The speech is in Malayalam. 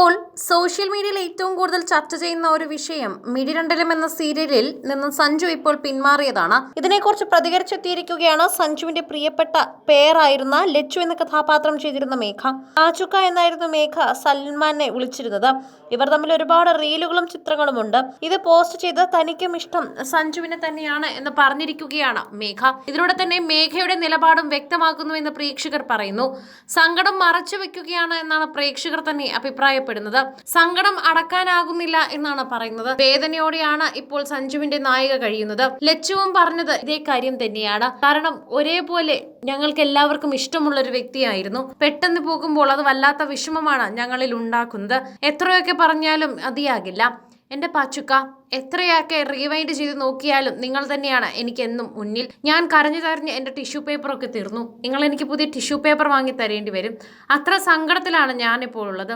ഇപ്പോൾ സോഷ്യൽ മീഡിയയിൽ ഏറ്റവും കൂടുതൽ ചർച്ച ചെയ്യുന്ന ഒരു വിഷയം മിഴിരണ്ടലം എന്ന സീരിയലിൽ നിന്ന് സഞ്ജു ഇപ്പോൾ പിന്മാറിയതാണ്. ഇതിനെക്കുറിച്ച് പ്രതികരിച്ചെത്തിയിരിക്കുകയാണ് സഞ്ജുവിന്റെ പ്രിയപ്പെട്ട പേരായിരുന്ന ലച്ചു എന്ന കഥാപാത്രം ചെയ്തിരുന്ന മേഘ. ആചുക്ക എന്നായിരുന്നു മേഘ സൽമാനെ വിളിച്ചിരുന്നത്. ഇവർ തമ്മിൽ ഒരുപാട് റീലുകളും ചിത്രങ്ങളും ഉണ്ട്. ഇത് പോസ്റ്റ് ചെയ്ത് തനിക്കും ഇഷ്ടം സഞ്ജുവിനെ തന്നെയാണ് എന്ന് പറഞ്ഞിരിക്കുകയാണ് മേഘ. ഇതിലൂടെ തന്നെ മേഘയുടെ നിലപാടും വ്യക്തമാക്കുന്നു എന്ന് പ്രേക്ഷകർ പറയുന്നു. സങ്കടം മറച്ചു വെക്കുകയാണ് എന്നാണ് പ്രേക്ഷകർ തന്നെ അഭിപ്രായപ്പെടുന്നത്. സങ്കടം അടക്കാനാകുന്നില്ല എന്നാണ് പറയുന്നത്. വേദനയോടെയാണ് ഇപ്പോൾ സഞ്ജുവിന്റെ നായിക കഴിയുന്നത്. ലച്ചുവും പറഞ്ഞത് ഇതേ കാര്യം തന്നെയാണ്. കാരണം ഒരേപോലെ ഞങ്ങൾക്ക് എല്ലാവർക്കും ഇഷ്ടമുള്ള ഒരു വ്യക്തിയായിരുന്നു. പെട്ടെന്ന് പോകുമ്പോൾ അത് വല്ലാത്ത വിഷമമാണ് ഞങ്ങളിൽ ഉണ്ടാക്കുന്നത്. എത്രയൊക്കെ പറഞ്ഞാലും മതിയാകില്ല. എന്റെ പാച്ചുക്ക, എത്രയൊക്കെ റീവൈൻഡ് ചെയ്ത് നോക്കിയാലും നിങ്ങൾ തന്നെയാണ് എനിക്ക് എന്നും മുന്നിൽ. ഞാൻ കരഞ്ഞു കരഞ്ഞ് എൻ്റെ ടിഷ്യൂ പേപ്പറൊക്കെ തീർന്നു. നിങ്ങൾ എനിക്ക് പുതിയ ടിഷ്യൂ പേപ്പർ വാങ്ങി തരേണ്ടി വരും. അത്ര സങ്കടത്തിലാണ് ഞാനിപ്പോൾ ഉള്ളത്.